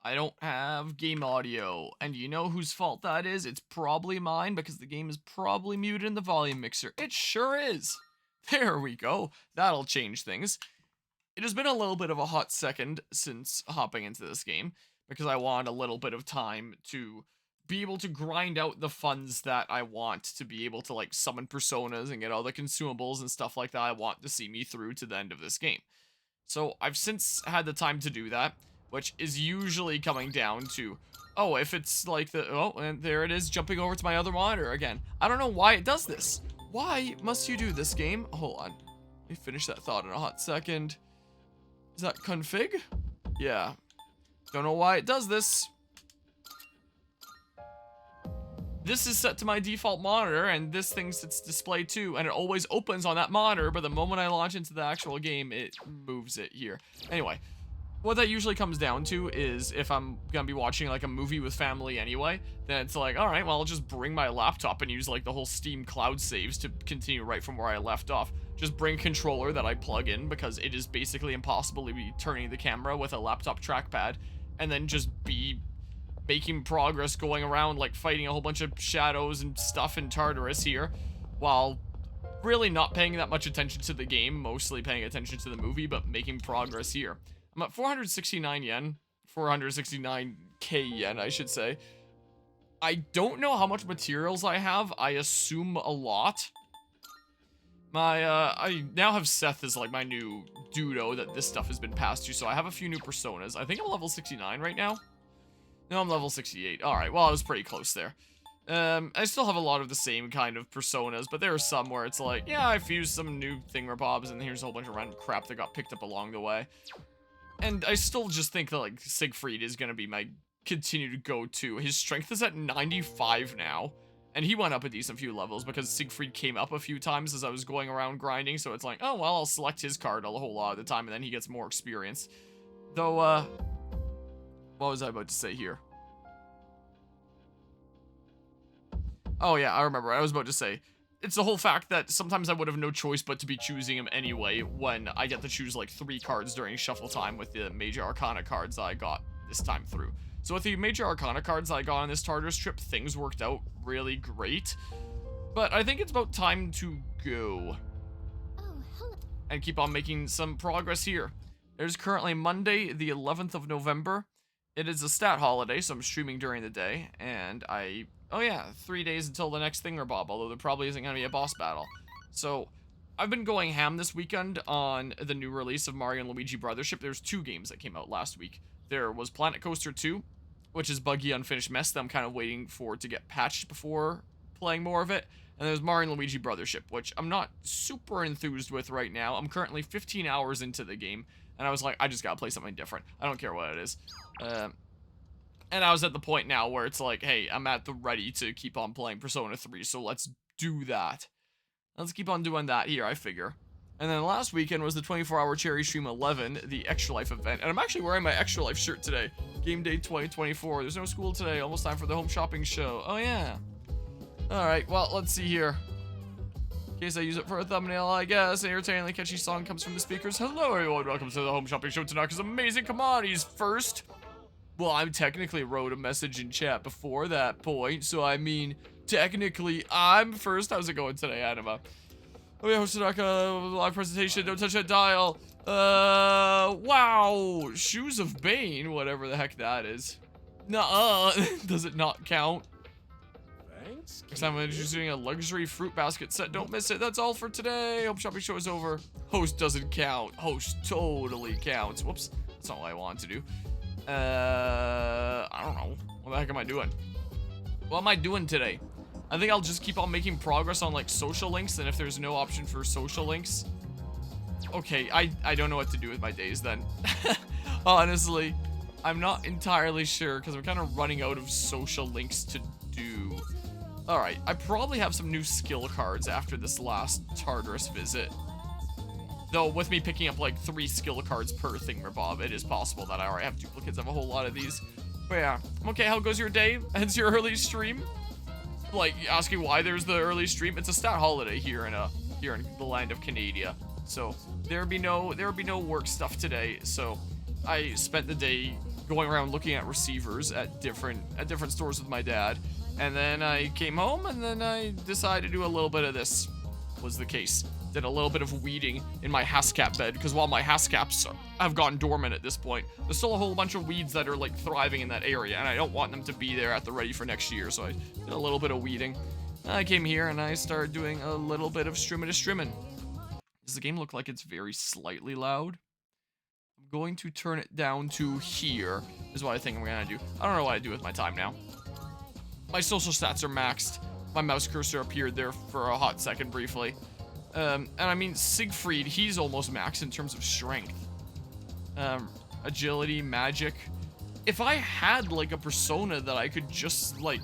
I don't have game audio, and you know whose fault that is? It's probably mine because the game is probably muted in the volume mixer. It sure is. There we go. That'll change things. It has been a little bit of a hot second since hopping into this game because I want a little bit of time to be able to grind out the funds that I want to be able to like summon personas and get all the consumables and stuff like that I want to see me through to the end of this game. So I've since had the time to do that, which is usually coming down to, oh, if it's like oh, and there it is jumping over to my other monitor again. I don't know why it does this. Why must you do this, game? Hold on. Let me finish that thought in a hot second. Is that config? Yeah. Don't know why it does this. This is set to my default monitor, and this thing sits display too, and it always opens on that monitor, but the moment I launch into the actual game, it moves it here. Anyway, what that usually comes down to is if I'm gonna be watching like a movie with family anyway, then it's like, all right, well, I'll just bring my laptop and use like the whole Steam cloud saves to continue right from where I left off. Just bring a controller that I plug in because it is basically impossible to be turning the camera with a laptop trackpad, and then just be making progress going around like fighting a whole bunch of shadows and stuff in Tartarus here, while really not paying that much attention to the game, mostly paying attention to the movie, but making progress here. I'm at 469 yen, 469k yen, I should say. I don't know how much materials I have. I assume a lot. I now have Seth as like my new dudo that this stuff has been passed to, so I have a few new personas. I think I'm level 69 right now. No, I'm level 68. Alright, well, I was pretty close there. I still have a lot of the same kind of personas, but there are some where it's like, yeah, I fused some new thingamabobs, and here's a whole bunch of random crap that got picked up along the way. And I still just think that, like, Siegfried is gonna be my continued go-to. His strength is at 95 now, and he went up a decent few levels because Siegfried came up a few times as I was going around grinding, so it's like, oh, well, I'll select his card a whole lot of the time, and then he gets more experience. Though, what was I about to say here? Oh yeah, I remember. I was about to say, it's the whole fact that sometimes I would have no choice but to be choosing him anyway when I get to choose like 3 cards during shuffle time with the Major Arcana cards I got this time through. So with the Major Arcana cards I got on this Tartarus trip, things worked out really great. But I think it's about time to go and keep on making some progress here. There's currently Monday, the 11th of November. It is a stat holiday, so I'm streaming during the day, and oh yeah, 3 days until the next thingamabob, although there probably isn't going to be a boss battle. So, I've been going ham this weekend on the new release of Mario & Luigi Brothership. There's 2 games that came out last week. There was Planet Coaster 2, which is buggy, unfinished mess that I'm kind of waiting for to get patched before playing more of it. And there's Mario & Luigi Brothership, which I'm not super enthused with right now. I'm currently 15 hours into the game, and I was like, I just gotta play something different. I don't care what it is. And I was at the point now where it's like, hey, I'm at the ready to keep on playing Persona 3, so let's do that. Let's keep on doing that here, I figure. And then last weekend was the 24-hour Cherry Stream 11, the Extra Life event. And I'm actually wearing my Extra Life shirt today. Game Day 2024. There's no school today. Almost time for the home shopping show. Oh, yeah. Alright, well, let's see here. In case I use it for a thumbnail, I guess. An entertainingly catchy song comes from the speakers. Hello, everyone. Welcome to the home shopping show. Tanaka's amazing commodities. First, well, I technically wrote a message in chat before that point, so I mean, technically, I'm first. How's it going today, Anima? Oh yeah, Tanaka, live presentation, don't touch that dial. Wow, Shoes of Bane, whatever the heck that is. Nuh-uh, does it not count? Thanks. Next time I'm introducing a luxury fruit basket set, don't miss it. That's all for today. Home shopping show is over. Host doesn't count. Host totally counts. Whoops, that's not what I wanted to do. I don't know. What the heck am I doing? What am I doing today? I think I'll just keep on making progress on like social links, and if there's no option for social links, okay, I don't know what to do with my days then. Honestly, I'm not entirely sure because I'm kind of running out of social links to do. Alright, I probably have some new skill cards after this last Tartarus visit. Though, with me picking up like 3 skill cards per thingamabob, it is possible that I already have duplicates of a whole lot of these. But yeah, okay, how goes your day? It's your early stream? Like, asking why there's the early stream? It's a stat holiday here in the land of Canada. So, there would be no work stuff today, so I spent the day going around looking at receivers at different stores with my dad. And then I came home, and then I decided to do a little bit of this. Was the case. Did a little bit of weeding in my Hascap bed, because while my Hascaps have gone dormant at this point, there's still a whole bunch of weeds that are like thriving in that area, and I don't want them to be there at the ready for next year, so I did a little bit of weeding. I came here and I started doing a little bit of strimming. Does the game look like it's very slightly loud? I'm going to turn it down to here, is what I think I'm gonna do. I don't know what I do with my time now. My social stats are maxed. My mouse cursor appeared there for a hot second briefly. And I mean, Siegfried, he's almost maxed in terms of strength. Agility, magic. If I had, like, a persona that I could just, like,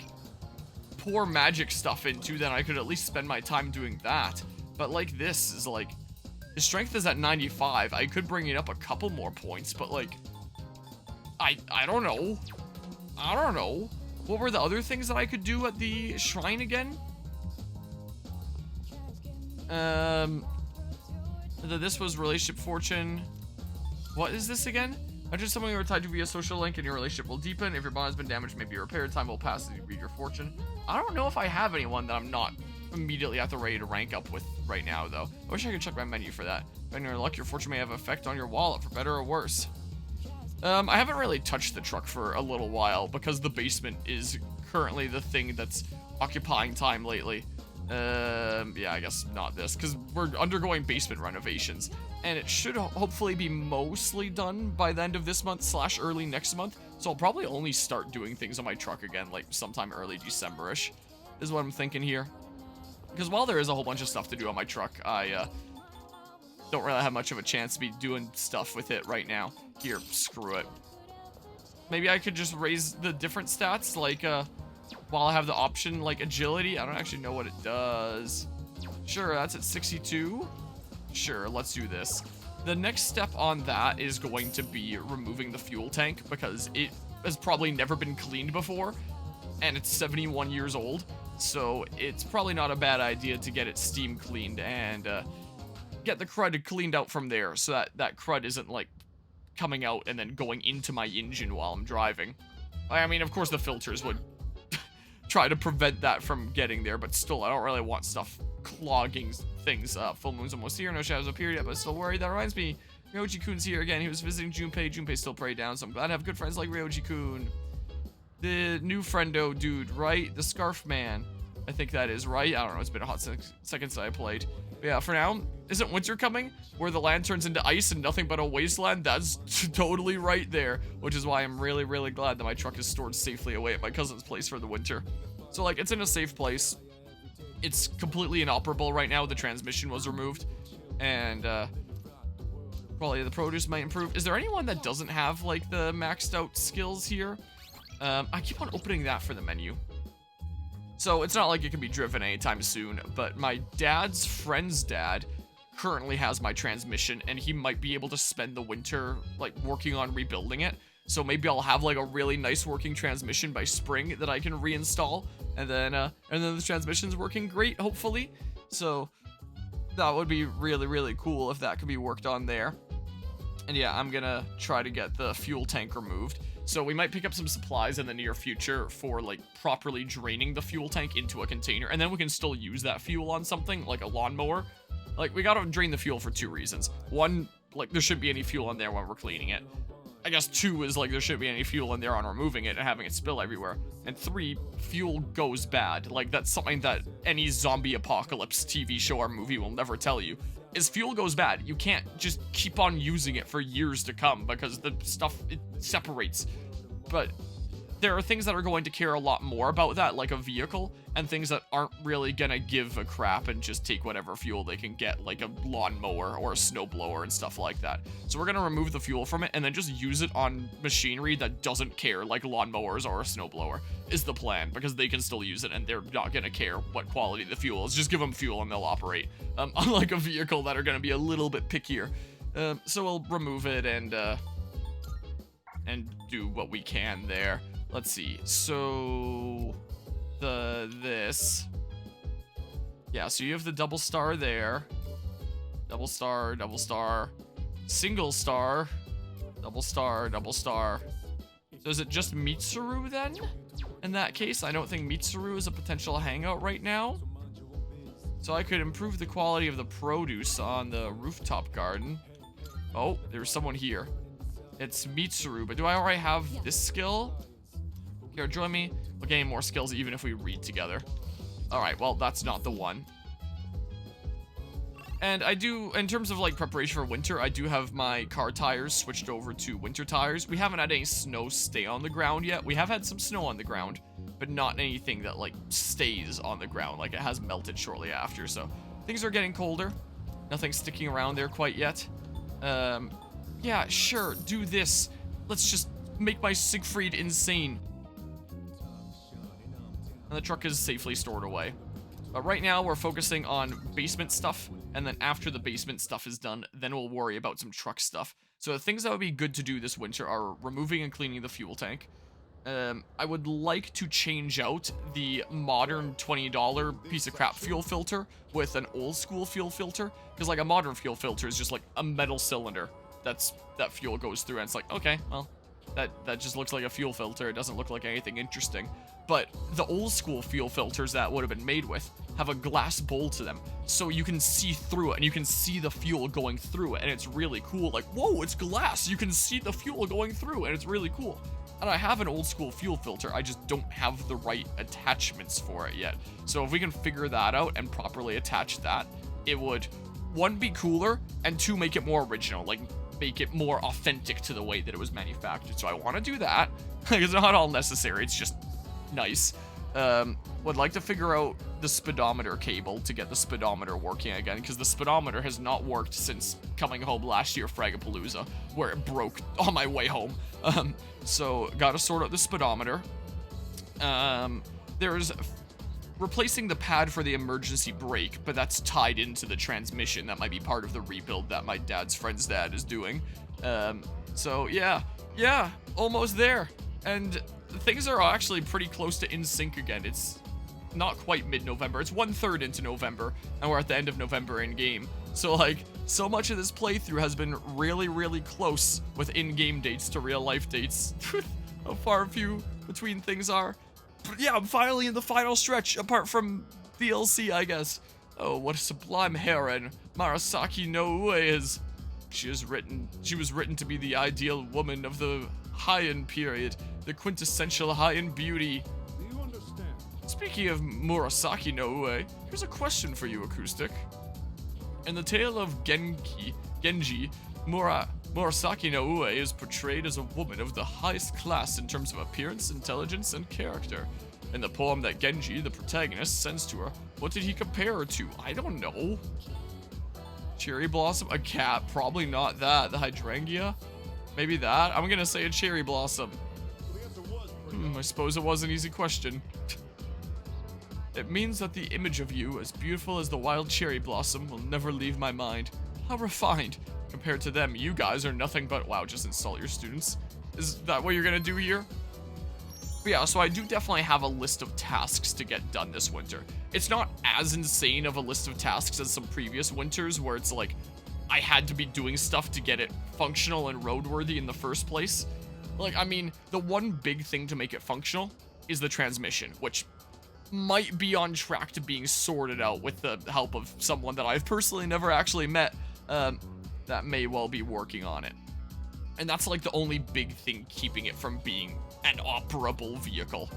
pour magic stuff into, then I could at least spend my time doing that. But, like, this is, like, his strength is at 95. I could bring it up a couple more points, but, like, I don't know. I don't know. What were the other things that I could do at the shrine again? This was relationship fortune. What is this again? Enter someone you are tied to via social link and your relationship will deepen. If your bond has been damaged, it may be repaired. Time will pass as you read your fortune. I don't know if I have anyone that I'm not immediately at the ready to rank up with right now, though. I wish I could check my menu for that. Depending on your luck, your fortune may have an effect on your wallet, for better or worse. I haven't really touched the truck for a little while because the basement is currently the thing that's occupying time lately. Yeah, I guess not this, because we're undergoing basement renovations, and it should hopefully be mostly done by the end of this month / early next month, so I'll probably only start doing things on my truck again, like, sometime early December-ish, is what I'm thinking here. Because while there is a whole bunch of stuff to do on my truck, I, don't really have much of a chance to be doing stuff with it right now. Here, screw it. Maybe I could just raise the different stats, like, while I have the option, like, agility. I don't actually know what it does. Sure, that's at 62. Sure, let's do this. The next step on that is going to be removing the fuel tank, because it has probably never been cleaned before, and it's 71 years old, so it's probably not a bad idea to get it steam cleaned and get the crud cleaned out from there, so that crud isn't, like, coming out and then going into my engine while I'm driving. I mean, of course the filters would try to prevent that from getting there, but still, I don't really want stuff clogging things up. Full moon's almost here, no shadows appeared yet, but still worried. That reminds me, Ryoji-kun's here again. He was visiting Junpei. Junpei's still prayed down, so I'm glad to have good friends like Ryoji-kun. The new friendo dude, right? The scarf man. I think that is right. I don't know, it's been a hot second since I played. But yeah, for now, isn't winter coming? Where the land turns into ice and nothing but a wasteland? That's totally right there. Which is why I'm really, really glad that my truck is stored safely away at my cousin's place for the winter. So, like, it's in a safe place. It's completely inoperable right now. The transmission was removed. And, probably the produce might improve. Is there anyone that doesn't have, like, the maxed out skills here? I keep on opening that for the menu. So it's not like it can be driven anytime soon, but my dad's friend's dad currently has my transmission, and he might be able to spend the winter, like, working on rebuilding it. So maybe I'll have, like, a really nice working transmission by spring that I can reinstall, and then the transmission's working great, hopefully. So that would be really, really cool if that could be worked on there. And yeah, I'm gonna try to get the fuel tank removed. So we might pick up some supplies in the near future for, like, properly draining the fuel tank into a container, and then we can still use that fuel on something, like a lawnmower. Like, we gotta drain the fuel for 2 reasons. 1, like, there shouldn't be any fuel in there when we're cleaning it. I guess 2 is, like, there shouldn't be any fuel in there on removing it and having it spill everywhere. And 3, fuel goes bad. Like, that's something that any zombie apocalypse TV show or movie will never tell you. Is fuel goes bad, you can't just keep on using it for years to come because the stuff, it separates. But there are things that are going to care a lot more about that, like a vehicle, and things that aren't really gonna give a crap and just take whatever fuel they can get, like a lawnmower or a snowblower and stuff like that. So we're gonna remove the fuel from it and then just use it on machinery that doesn't care, like lawnmowers or a snowblower, is the plan, because they can still use it and they're not gonna care what quality the fuel is. Just give them fuel and they'll operate. Unlike a vehicle that are gonna be a little bit pickier. So we'll remove it and do what we can there. Let's see. So this. Yeah, so you have the double star there. Double star, double star, single star, double star, double star, So is it just Mitsuru then? In that case, I don't think Mitsuru is a potential hangout right now. So I could improve the quality of the produce on the rooftop garden. Oh, there's someone here. It's Mitsuru, but do I already have this skill? Here, join me. We'll gain more skills even if we read together. Alright, well, that's not the one. And I do, in terms of like preparation for winter, I do have my car tires switched over to winter tires. We haven't had any snow stay on the ground yet. We have had some snow on the ground, but not anything that like stays on the ground. Like it has melted shortly after, so things are getting colder. Nothing's sticking around there quite yet. Yeah, sure, do this. Let's just make my Siegfried insane. And the truck is safely stored away. But right now, we're focusing on basement stuff, and then after the basement stuff is done, then we'll worry about some truck stuff. So the things that would be good to do this winter are removing and cleaning the fuel tank. I would like to change out the modern $20 piece of crap fuel filter with an old school fuel filter, because like a modern fuel filter is just like a metal cylinder that fuel goes through, and it's like, okay, well, that just looks like a fuel filter. It doesn't look like anything interesting. But the old school fuel filters that would have been made with have a glass bowl to them, so you can see through it and you can see the fuel going through it, and it's really cool. Like, whoa, it's glass, you can see the fuel going through, and it's really cool. And I have an old school fuel filter, I just don't have the right attachments for it yet. So if we can figure that out and properly attach that, it would, one, be cooler, and two, make it more original, like make it more authentic to the way that it was manufactured. So I want to do that. Like, it's not all necessary, it's just nice. Would like to figure out the speedometer cable to get the speedometer working again, because the speedometer has not worked since coming home last year, Fragapalooza, where it broke on my way home. So gotta sort out the speedometer. There's replacing the pad for the emergency brake, but that's tied into the transmission. That might be part of the rebuild that my dad's friend's dad is doing. So yeah, almost there. And things are actually pretty close to in sync again. It's not quite mid-November. It's 1/3 into November, and we're at the end of November in-game. So, like, so much of this playthrough has been really, really close with in-game dates to real-life dates. How far few between things are. But yeah, I'm finally in the final stretch, apart from DLC, I guess. Oh, what a sublime heroine Marasaki no Ue is. She was written to be the ideal woman of the Heian period, the quintessential Heian beauty. Do you understand? Speaking of Murasaki no Ue, here's a question for you, Acoustic. In the tale of Genji, Murasaki no Ue is portrayed as a woman of the highest class in terms of appearance, intelligence, and character. In the poem that Genji, the protagonist, sends to her, what did he compare her to? I don't know. Cherry blossom? A cat? Probably not that. The hydrangea? Maybe that? I'm gonna say a cherry blossom. I suppose it was an easy question. It means that the image of you, as beautiful as the wild cherry blossom, will never leave my mind. How refined. Compared to them, you guys are nothing but... Wow, just insult your students. Is that what you're gonna do here? But yeah, so I do definitely have a list of tasks to get done this winter. It's not as insane of a list of tasks as some previous winters, where it's like, I had to be doing stuff to get it functional and roadworthy in the first place. Like, I mean, the one big thing to make it functional is the transmission, which might be on track to being sorted out with the help of someone that I've personally never actually met, that may well be working on it. And that's like the only big thing keeping it from being an operable vehicle.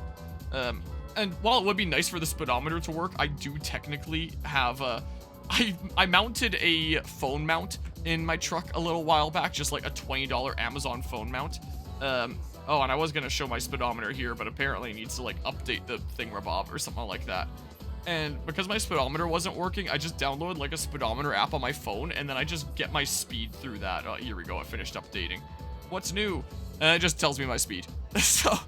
And while it would be nice for the speedometer to work, I do technically have I mounted a phone mount in my truck a little while back, just like a $20 Amazon phone mount. Oh, and I was gonna show my speedometer here, but apparently it needs to like update the thingamabob or something like that. And because my speedometer wasn't working, I just downloaded like a speedometer app on my phone, and then I just get my speed through that. Oh, here we go, it finished updating. What's new? And it just tells me my speed. So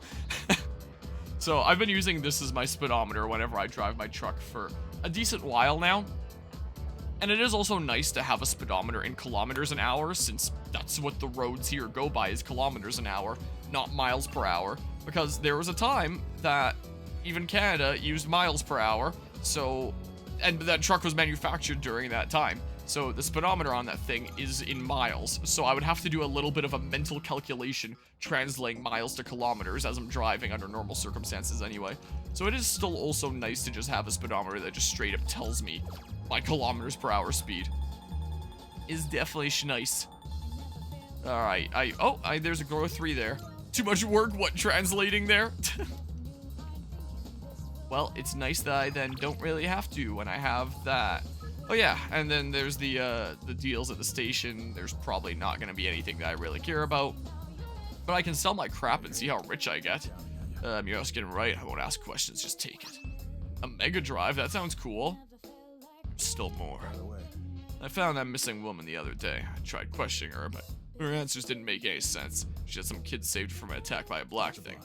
I've been using this as my speedometer whenever I drive my truck for a decent while now. And it is also nice to have a speedometer in kilometers an hour, since that's what the roads here go by, is kilometers an hour, not miles per hour. Because there was a time that even Canada used miles per hour, so, and that truck was manufactured during that time. So the speedometer on that thing is in miles, so I would have to do a little bit of a mental calculation translating miles to kilometers as I'm driving under normal circumstances anyway. So it is still also nice to just have a speedometer that just straight up tells me my kilometers per hour speed. Is definitely nice. Alright, there's a Grow 3 there. Too much work, what, translating there? Well, it's nice that I then don't really have to when I have that. Oh yeah, and then there's the deals at the station. There's probably not going to be anything that I really care about. But I can sell my crap and see how rich I get. You're asking right, I won't ask questions, just take it. A Mega Drive, that sounds cool. Still more. I found that missing woman the other day. I tried questioning her, but her answers didn't make any sense. She had some kid saved from an attack by a black thing.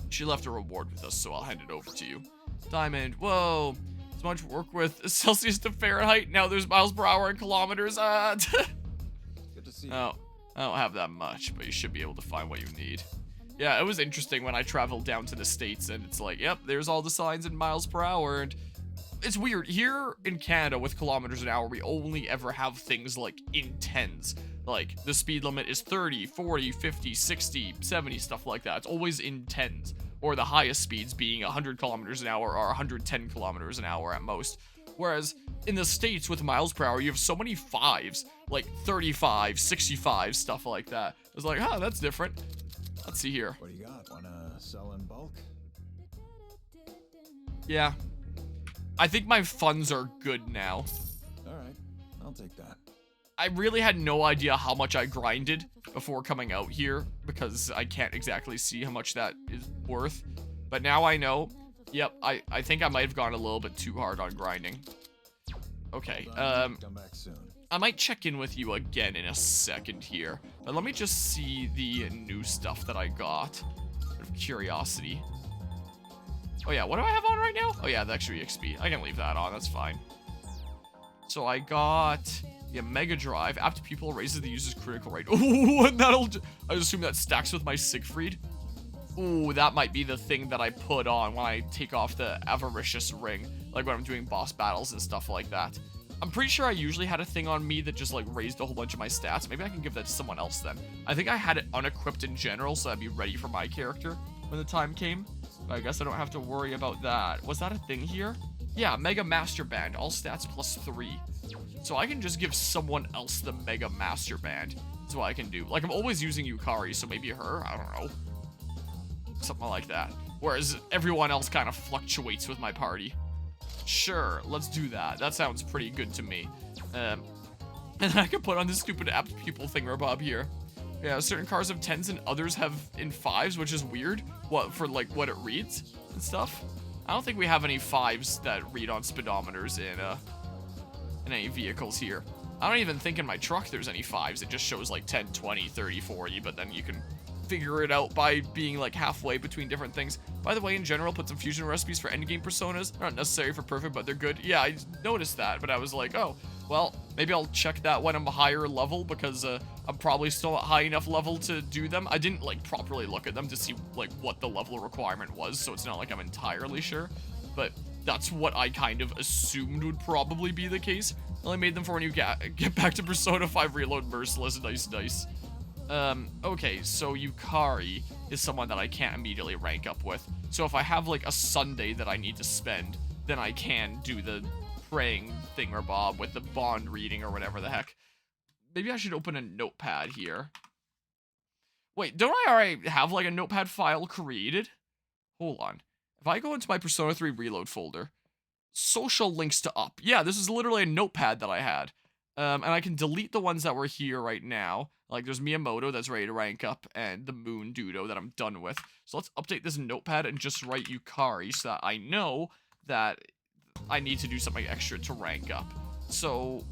She left a reward with us, so I'll hand it over to you. Diamond, whoa. So much work with Celsius to Fahrenheit. Now there's miles per hour and kilometers. Good to see you. Oh, I don't have that much, but you should be able to find what you need. Yeah, it was interesting when I traveled down to the States, and it's like, yep, there's all the signs in miles per hour, and it's weird. Here in Canada with kilometers an hour, we only ever have things like in tens. Like, the speed limit is 30, 40, 50, 60, 70, stuff like that. It's always in tens. Or the highest speeds being 100 kilometers an hour or 110 kilometers an hour at most. Whereas in the States with miles per hour, you have so many fives, like 35, 65, stuff like that. It's like, huh, that's different. Let's see here. What do you got? Wanna sell in bulk? Yeah. I think my funds are good now. Alright, I'll take that. I really had no idea how much I grinded before coming out here, because I can't exactly see how much that is worth. But now I know. Yep, I think I might have gone a little bit too hard on grinding. Okay, Come back soon. I might check in with you again in a second here. But let me just see the new stuff that I got. Out of curiosity. Oh yeah, what do I have on right now? Oh yeah, the extra EXP. I can leave that on, that's fine. So I got... yeah, Mega Drive. Apt People raises the user's critical rate. Ooh, and that'll... I assume that stacks with my Siegfried. Ooh, that might be the thing that I put on when I take off the Avaricious Ring. Like when I'm doing boss battles and stuff like that. I'm pretty sure I usually had a thing on me that just like raised a whole bunch of my stats. Maybe I can give that to someone else then. I think I had it unequipped in general, so I'd be ready for my character when the time came. But I guess I don't have to worry about that. Was that a thing here? Yeah, Mega Master Band. All stats +3. So I can just give someone else the Mega Master Band. That's what I can do. Like, I'm always using Yukari, so maybe her? I don't know. Something like that. Whereas everyone else kind of fluctuates with my party. Sure, let's do that. That sounds pretty good to me. And I can put on this stupid Apt People thingamabob here. Yeah, certain cars have 10s and others have in 5s, which is weird. What, for like what it reads and stuff? I don't think we have any 5s that read on speedometers in any vehicles here. I don't even think in my truck there's any 5s. It just shows like 10, 20, 30, 40, but then you can figure it out by being like halfway between different things. By the way, in general, put some fusion recipes for endgame personas. They're not necessary for perfect, but they're good. Yeah, I noticed that, but I was like, oh, well, maybe I'll check that when I'm a higher level, because I'm probably still at high enough level to do them. I didn't like properly look at them to see like what the level requirement was, so it's not like I'm entirely sure, but that's what I kind of assumed would probably be the case. Only made them for when you get back to Persona 5 Reload Merciless. Nice. Okay, so Yukari is someone that I can't immediately rank up with. So if I have like a Sunday that I need to spend, then I can do the praying thingamabob with the bond reading or whatever the heck. Maybe I should open a notepad here. Wait, don't I already have like a notepad file created? Hold on. If I go into my Persona 3 Reload folder, social links to up. Yeah, this is literally a notepad that I had. And I can delete the ones that were here right now. Like, there's Miyamoto that's ready to rank up, and the Moon Dudo that I'm done with. So let's update this notepad and just write Yukari so that I know that I need to do something extra to rank up. So,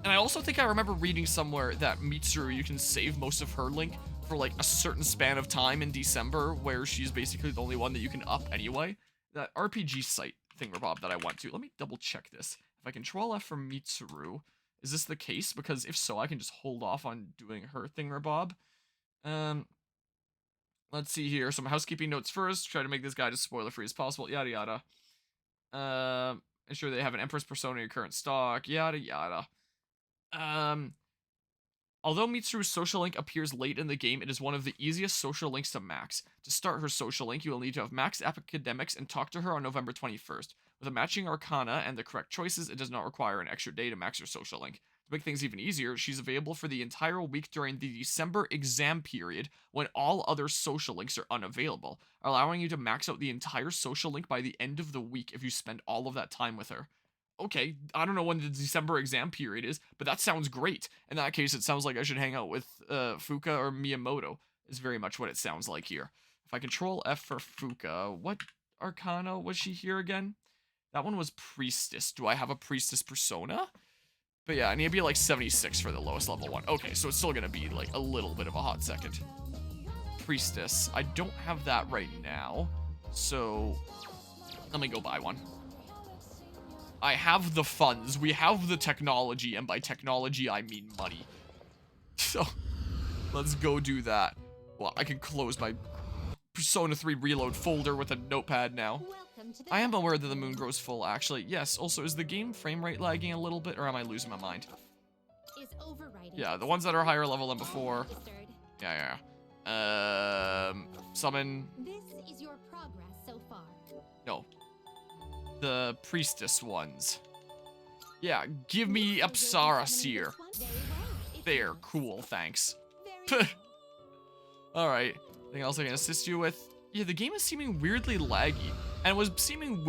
and I also think I remember reading somewhere that Mitsuru, you can save most of her link for like a certain span of time in December, where she's basically the only one that you can up anyway. That RPG site thingamabob that I went to. Let me double check this. If I control F for Mitsuru, is this the case? Because if so, I can just hold off on doing her thingamabob. Let's see here. Some housekeeping notes first. Try to make this guide as spoiler-free as possible. Yada, yada. Ensure they have an Empress persona in your current stock. Yada, yada. Um, Although Mitsuru's social link appears late in the game, it is one of the easiest social links to max. To start her social link, you will need to have max academics and talk to her on November 21st. With a matching arcana and the correct choices, it does not require an extra day to max your social link. To make things even easier, she's available for the entire week during the December exam period when all other social links are unavailable, allowing you to max out the entire social link by the end of the week if you spend all of that time with her. Okay, I don't know when the December exam period is, but that sounds great. In that case, it sounds like I should hang out with Fuka or Miyamoto, is very much what it sounds like here. If I control F for Fuka, what arcana was she here again? That one was Priestess. Do I have a Priestess persona? But yeah, I need to be like 76 for the lowest level one. Okay, so it's still gonna be like a little bit of a hot second. Priestess. I don't have that right now, so let me go buy one. I have the funds, we have the technology, and by technology I mean money. So, let's go do that. Well, I can close my Persona 3 reload folder with a notepad now. I am aware that the moon grows full, actually. Yes, also, is the game frame rate lagging a little bit, or am I losing my mind? Yeah, the ones that are higher level than before. Yeah. Summon. This is your progress so far. No. The priestess ones. Yeah, give me Apsara Seer. There, cool, thanks. Alright, anything else I can assist you with? Yeah, the game is seeming weirdly laggy. And it was seeming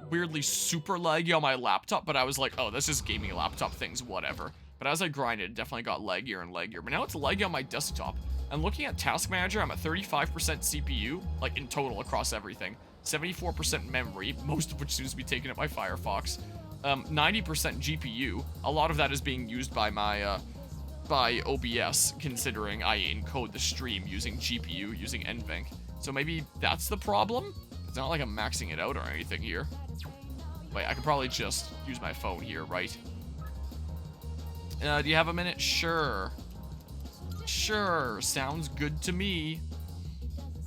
weirdly super laggy on my laptop, but I was like, oh, that's just gaming laptop things, whatever. But as I grinded, it definitely got laggier and laggier. But now it's laggy on my desktop. And looking at Task Manager, I'm at 35% CPU, like in total across everything. 74% memory, most of which seems to be taken up by Firefox. 90% GPU. A lot of that is being used by my, by OBS, considering I encode the stream using GPU, using NVENC. So maybe that's the problem? It's not like I'm maxing it out or anything here. Wait, I could probably just use my phone here, right? Do you have a minute? Sure. Sure, sounds good to me.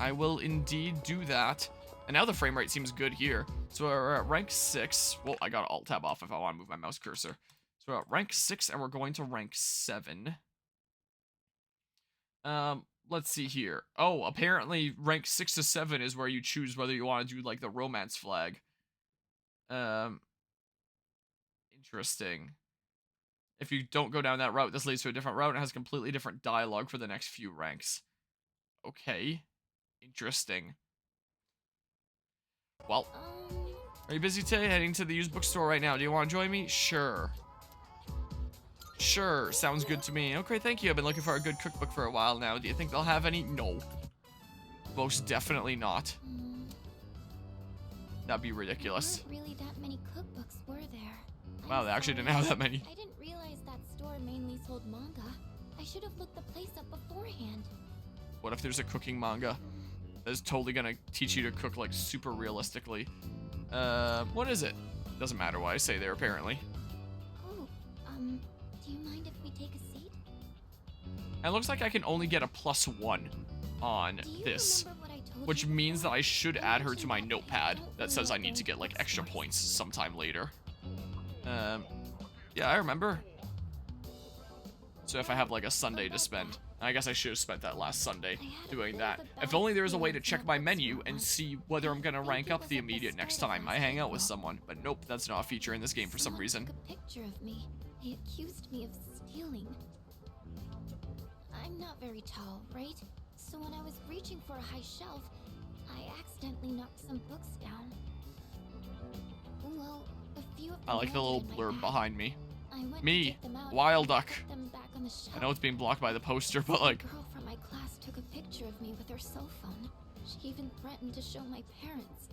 I will indeed do that. And now the frame rate seems good here. So we're at rank 6. Well, I got Alt Tab off if I want to move my mouse cursor. So we're at rank 6 and we're going to rank 7. Let's see here. Oh, apparently rank 6 to 7 is where you choose whether you want to do like the romance flag. Interesting. If you don't go down that route, this leads to a different route and has completely different dialogue for the next few ranks. Okay. Interesting. Well, are you busy today? Heading to the used bookstore right now. Do you want to join me? Sure. Sure, sounds good to me. Okay, thank you. I've been looking for a good cookbook for a while now. Do you think they'll have any? No. Most definitely not. That'd be ridiculous. There weren't really that many cookbooks, were there? Wow, they actually didn't have that many. I didn't realize that store mainly sold manga. I should have looked the place up beforehand. What if there's a cooking manga? That's totally gonna teach you to cook like super realistically. What is it? Doesn't matter what I say there, apparently. Oh, do you mind if we take a seat? And it looks like I can only get a +1 on this, which means that I should add her to my notepad that says I need to get like extra points sometime later. Yeah, I remember. So if I have like a Sunday to spend, I guess I should have spent that last Sunday doing that. If only there was a way to check my menu and see whether I'm gonna rank up the immediate next time I hang out with someone. But nope, that's not a feature in this game for some reason. Took a picture of me. They accused me of stealing. I'm not very tall, right? So when I was reaching for a high shelf, I accidentally knocked some books down. Well, a few of them I like the little landed in my blurb bag. behind me. I went to Me, get them out Wild and Duck. put them back on the shelf. I know it's being blocked by the poster, but like, A girl from my class took a picture of me with her cell phone. She even threatened to show my parents.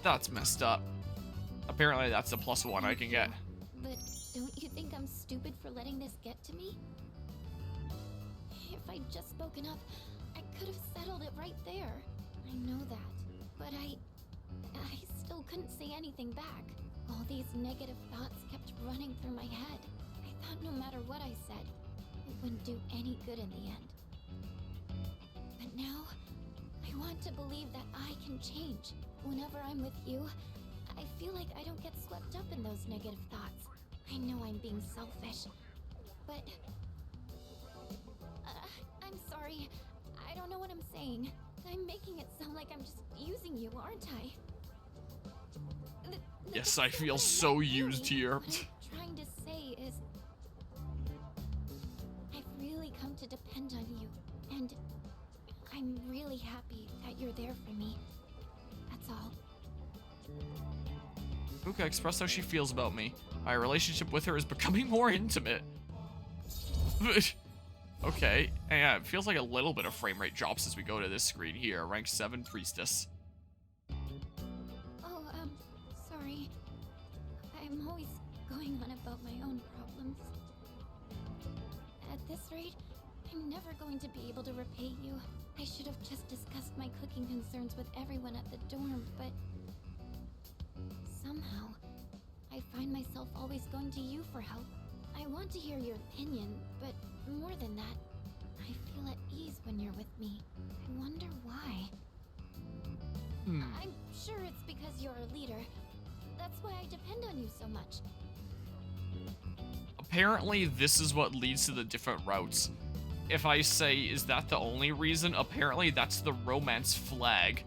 that's messed up. Apparently that's the +1 I can get. But don't you think I'm stupid for letting this get to me? If I'd just spoken up, I could have settled it right there. I know that. But I still couldn't say anything back. All these negative thoughts kept running through my head. I thought no matter what I said, it wouldn't do any good in the end. But now, I want to believe that I can change. Whenever I'm with you, I feel like I don't get swept up in those negative thoughts. I know I'm being selfish, but I'm sorry. I don't know what I'm saying. I'm making it sound like I'm just using you, aren't I? Yes, I feel so used here. What I'm trying to say is, I've really come to depend on you, and I'm really happy that you're there for me. That's all. Fuka expressed how she feels about me. My relationship with her is becoming more intimate. Okay, yeah, it feels like a little bit of frame rate drops as we go to this screen here. Rank 7 Priestess. Oh, sorry. I'm always going on about my own problems. At this rate, I'm never going to be able to repay you. I should have just discussed my cooking concerns with everyone at the dorm, but somehow, I find myself always going to you for help. I want to hear your opinion, but more than that, I feel at ease when you're with me. I wonder why. I'm sure it's because you're a leader. That's why I depend on you so much. Apparently, this is what leads to the different routes. If I say, is that the only reason? Apparently, that's the romance flag.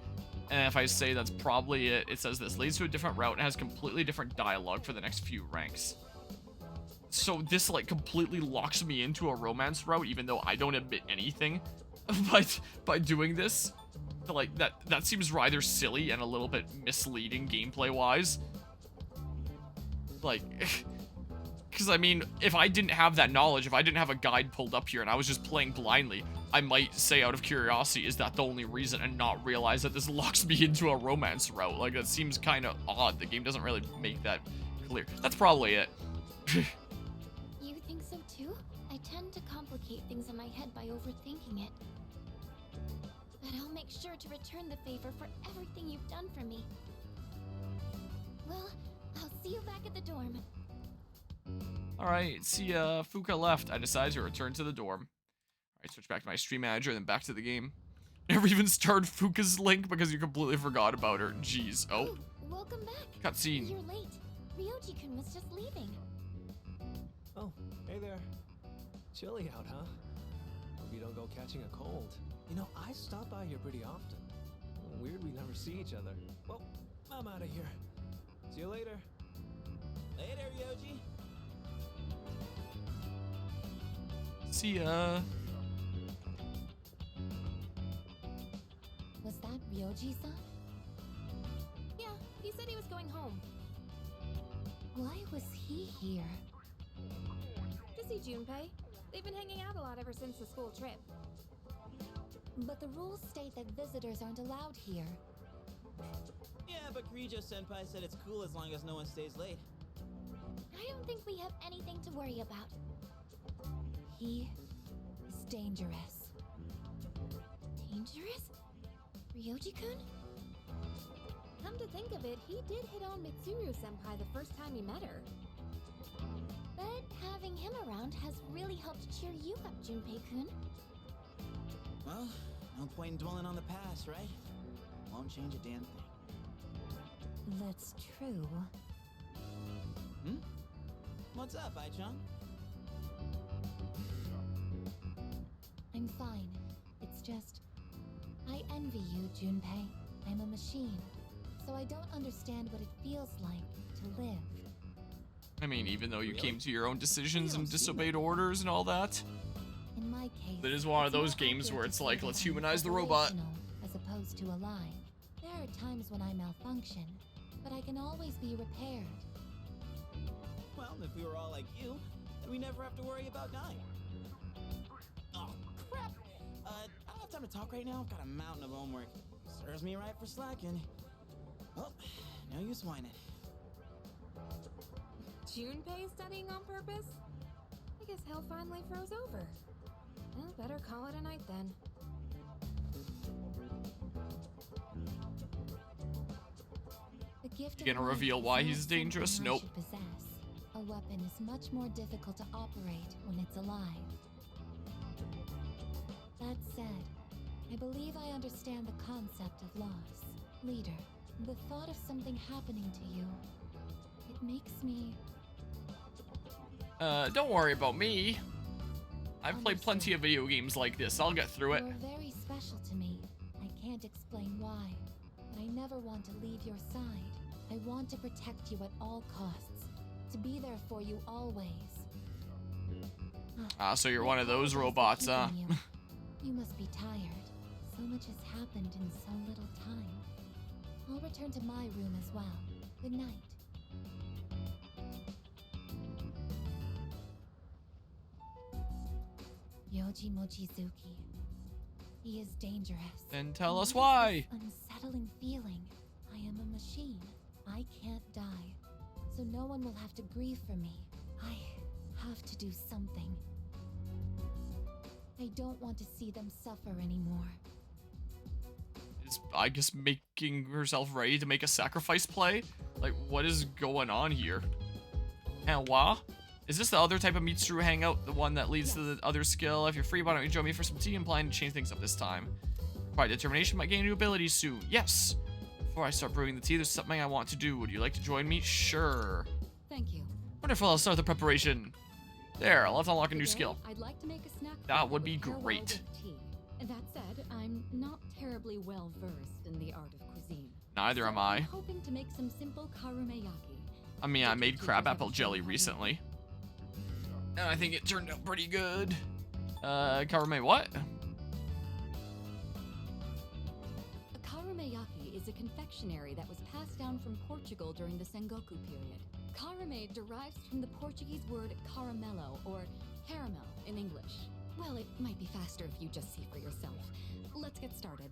And if I say that's probably it, it says this leads to a different route and has completely different dialogue for the next few ranks. So this, like, completely locks me into a romance route, even though I don't admit anything by doing this. Like, that seems rather silly and a little bit misleading gameplay-wise. Like, because, I mean, if I didn't have that knowledge, if I didn't have a guide pulled up here and I was just playing blindly, I might say out of curiosity, is that the only reason, and not realize that this locks me into a romance route. Like, that seems kind of odd. The game doesn't really make that clear. That's probably it. You think so too? I tend to complicate things in my head by overthinking it. But I'll make sure to return the favor for everything you've done for me. Well, I'll see you back at the dorm. Alright, see Fuka left. I decided to return to the dorm. Alright, switch back to my stream manager, then back to the game. Never even started Fuka's link because you completely forgot about her. Jeez. Oh. Welcome back. Cutscene. You're late. Ryoji-kun was just leaving. Oh, hey there. Chilly out, huh? Hope you don't go catching a cold. You know, I stop by here pretty often. Weird we never see each other. Well, I'm out of here. See you later. Later, Ryoji. See ya. Was that Ryoji-san? Yeah, he said he was going home. Why was he here? To see Junpei. They've been hanging out a lot ever since the school trip. But the rules state that visitors aren't allowed here. Yeah, but Kirijo-senpai said it's cool as long as no one stays late. I don't think we have anything to worry about. He is dangerous. Dangerous? Ryoji-kun? Come to think of it, he did hit on Mitsuru-senpai the first time he met her. But having him around has really helped cheer you up, Junpei-kun. Well, no point in dwelling on the past, right? Won't change a damn thing. That's true. Hmm? What's up, Ai-chan? I'm fine. It's just... I envy you, Junpei. I'm a machine, so I don't understand what it feels like to live. I mean, even though you Really? came to your own decisions You don't and seem disobeyed orders and all that. In my case, That is one of it's those more games accurate where to it's say like, that let's I'm humanize the robot. operational as opposed to alive. There are times when I malfunction, but I can always be repaired. Well, if we were all like you, then we never have to worry about dying. Oh, crap! I don't have time to talk right now. I've got a mountain of homework. Serves me right for slacking. Well, no use whining. Junpei studying on purpose? I guess hell finally froze over. Well, better call it a night then. The gift You gonna of life reveal is why not he's dangerous? something I Nope. should possess. A weapon is much more difficult to operate when it's alive. That said, I believe I understand the concept of loss. Leader, the thought of something happening to you, it makes me Don't worry about me. I've played Understood. plenty of video games like this. I'll get through it. You're very special to me. I can't explain why, but I never want to leave your side. I want to protect you at all costs, to be there for you always. So you're I one of those apologize robots, for huh? keeping you. You must be tired. So much has happened in so little time. I'll return to my room as well. Good night. Yoji Mochizuki. He is dangerous. Then tell And us what is why. this unsettling feeling. I am a machine. I can't die. So no one will have to grieve for me. I have to do something. I don't want to see them suffer anymore. Is, I guess, making herself ready to make a sacrifice play? Like, what is going on here? And what? Is this the other type of Mitsuru hangout? The one that leads to the other skill? If you're free, why don't you join me for some tea? I'm planning to change things up this time. Quiet determination might gain new abilities soon. Yes! Before I start brewing the tea, there's something I want to do. Would you like to join me? Sure. Thank you. Wonderful, I'll start the preparation. There, let's unlock a new Today, skill. I'd like to make a snack. That for you would be with farewell great. with tea. That said, I'm not terribly well versed in the art of cuisine. Neither am I. I'm hoping to make some simple karumeyaki. I mean, I Did made you crabapple ever jelly try how to recently. And I think it turned out pretty good. Karume what? A karumeyaki is a confectionery that was passed down from Portugal during the Sengoku period. Karume derives from the Portuguese word caramelo, or caramel in English. Well, it might be faster if you just see for yourself. Let's get started.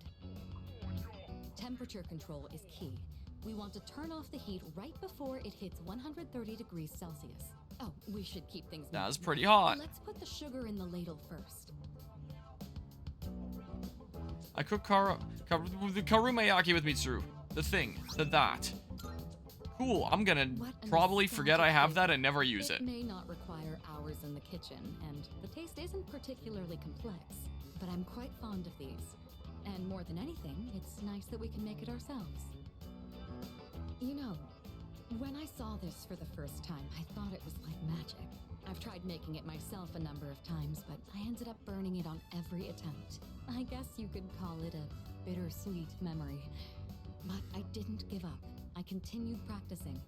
Temperature control is key. We want to turn off the heat right before it hits 130 degrees Celsius. Oh, we should keep things That's nice. pretty hot. Let's put the sugar in the ladle first. I cook the karumeyaki with Mitsuru. The thing. That. Cool, I'm gonna What a probably forget I nostalgic have that flavor. and never use it. It may not require hours in the kitchen, and the taste isn't particularly complex, but I'm quite fond of these. And more than anything, it's nice that we can make it ourselves. You know, when I saw this for the first time, I thought it was like magic. I've tried making it myself a number of times, but I ended up burning it on every attempt. I guess you could call it a bittersweet memory. But I didn't give up. I continued practicing.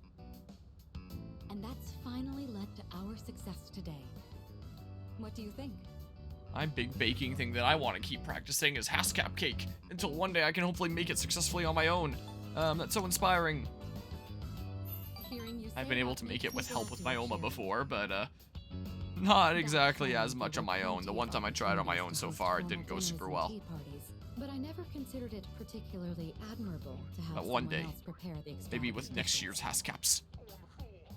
And that's finally led to our success today. What do you think? My big baking thing that I want to keep practicing is Haskap cake until one day I can hopefully make it successfully on my own. That's so inspiring. Hearing you I've say been able that to make makes it me with help glad with to my have Oma shared. before, but not Back exactly home, as we much were on my own. The plenty one of time I tried on my own opportunities so to host far, it formal didn't go dinners super and well. tea parties, but I never considered it particularly admirable to have But one someone day, else prepare the Maybe extravagant with next dishes. year's Haskaps.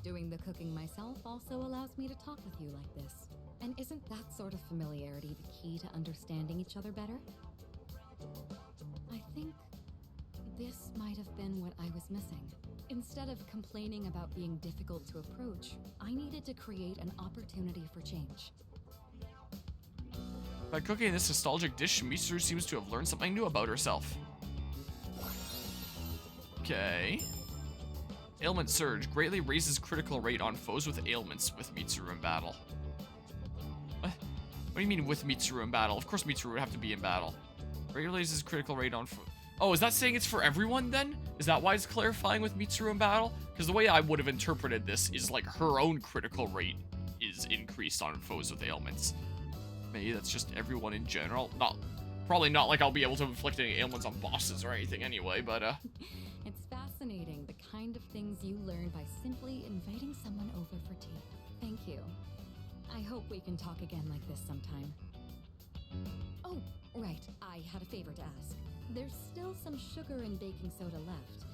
Doing the cooking myself also allows me to talk with you like this. And isn't that sort of familiarity the key to understanding each other better? I think this might have been what I was missing. Instead of complaining about being difficult to approach, I needed to create an opportunity for change. By cooking this nostalgic dish, Mitsuru seems to have learned something new about herself. Okay. Ailment Surge greatly raises critical rate on foes with ailments with Mitsuru in battle. What? What do you mean with Mitsuru in battle? Of course Mitsuru would have to be in battle. Greatly raises critical rate on Oh, is that saying it's for everyone then? Is that why it's clarifying with Mitsuru in battle? Because the way I would have interpreted this is like her own critical rate is increased on foes with ailments. Maybe that's just everyone in general. Probably not like I'll be able to inflict any ailments on bosses or anything anyway, but It's fascinating the kind of things you learn by simply inviting someone over for tea. Thank you. I hope we can talk again like this sometime. Oh, right. I had a favor to ask. There's still some sugar and baking soda left.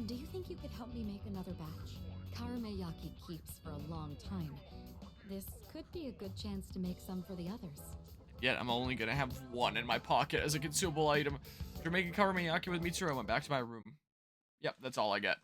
Do you think you could help me make another batch? Karumeyaki keeps for a long time. This could be a good chance to make some for the others. yet I'm only gonna have one in my pocket as a consumable item. After making karumeyaki with Mitsuru, I went back to my room. Yep, that's all I get.